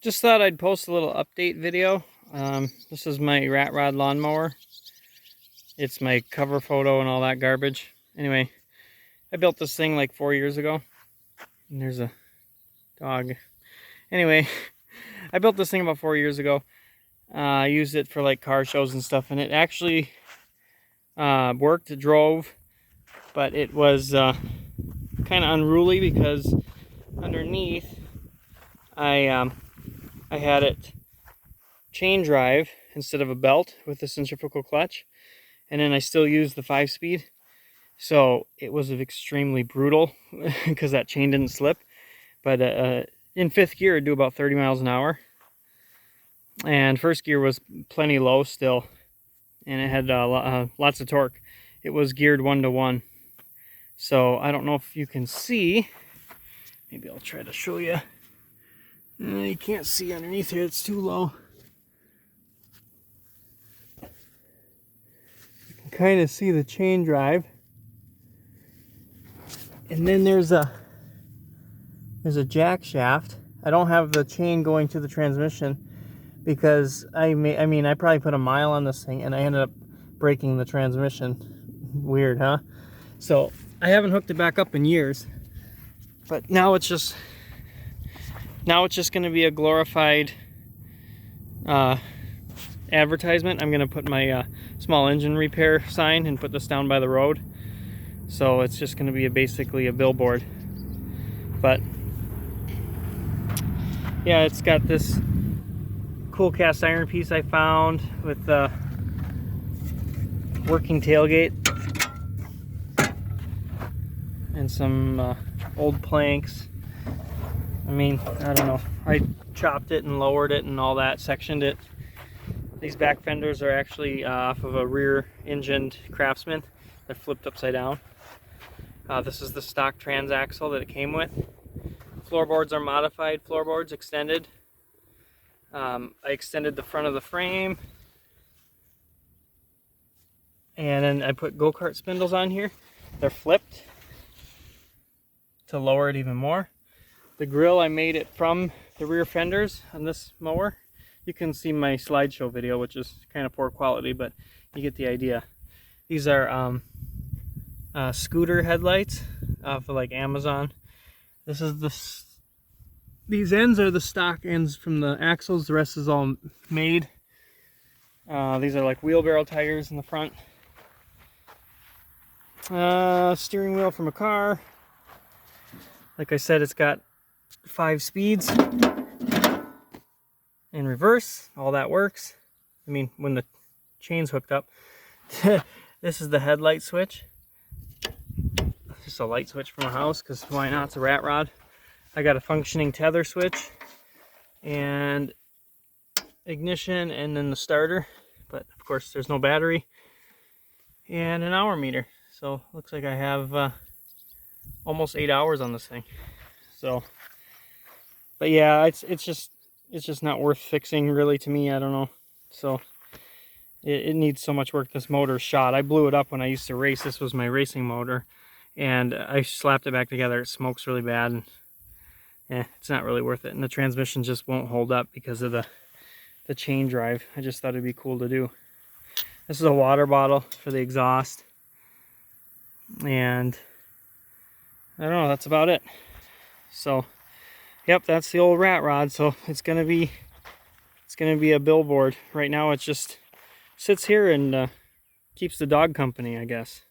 Just thought I'd post a little update video. This is my rat rod lawnmower. It's my cover photo and all that garbage. Anyway, I built this thing like 4 years ago. And there's a dog. Anyway, I built this thing about 4 years ago. I used it for like car shows and stuff, and it actually worked. It drove, but it was kind of unruly because underneath I had it chain drive instead of a belt with the centrifugal clutch, and then I still used the 5-speed. So it was extremely brutal because that chain didn't slip. But in 5th gear, it'd do about 30 miles an hour. And 1st gear was plenty low still. And it had lots of torque. It was geared 1-to-1. So I don't know if you can see. Maybe I'll try to show you. You can't see underneath here, it's too low. You can kind of see the chain drive. And then there's a jack shaft. I don't have the chain going to the transmission because I probably put a mile on this thing and I ended up breaking the transmission. Weird, huh? So I haven't hooked it back up in years, but now it's just going to be a glorified advertisement. I'm going to put my small engine repair sign and put this down by the road. So it's just going to be basically a billboard. But yeah, it's got this cool cast iron piece I found with the working tailgate and some old planks. I mean, I don't know. I chopped it and lowered it and all that, sectioned it. These back fenders are actually off of a rear-engined Craftsman. They're flipped upside down. This is the stock transaxle that it came with. Floorboards are modified floorboards, extended. I extended the front of the frame. And then I put go-kart spindles on here. They're flipped to lower it even more. The grill, I made it from the rear fenders on this mower. You can see my slideshow video, which is kind of poor quality, but you get the idea. These are scooter headlights off of like Amazon. This is these ends are the stock ends from the axles. The rest is all made. These are like wheelbarrow tires in the front. Steering wheel from a car. Like I said, it's got 5 speeds in reverse. All that works. I mean, when the chain's hooked up. This is the headlight switch. Just a light switch from a house, because why not? It's a rat rod. I got a functioning tether switch and ignition, and then the starter, but of course there's no battery, and an hour meter. So looks like I have almost 8 hours on this thing. So, but yeah, it's just not worth fixing really to me. I don't know. So it needs so much work. This motor's shot. I blew it up when I used to race. This was my racing motor, and I slapped it back together. It smokes really bad, and it's not really worth it. And the transmission just won't hold up because of the chain drive. I just thought it'd be cool to do. This is a water bottle for the exhaust, and I don't know, that's about it. So yep, that's the old rat rod. So it's gonna be a billboard. Right now it just sits here and keeps the dog company, I guess.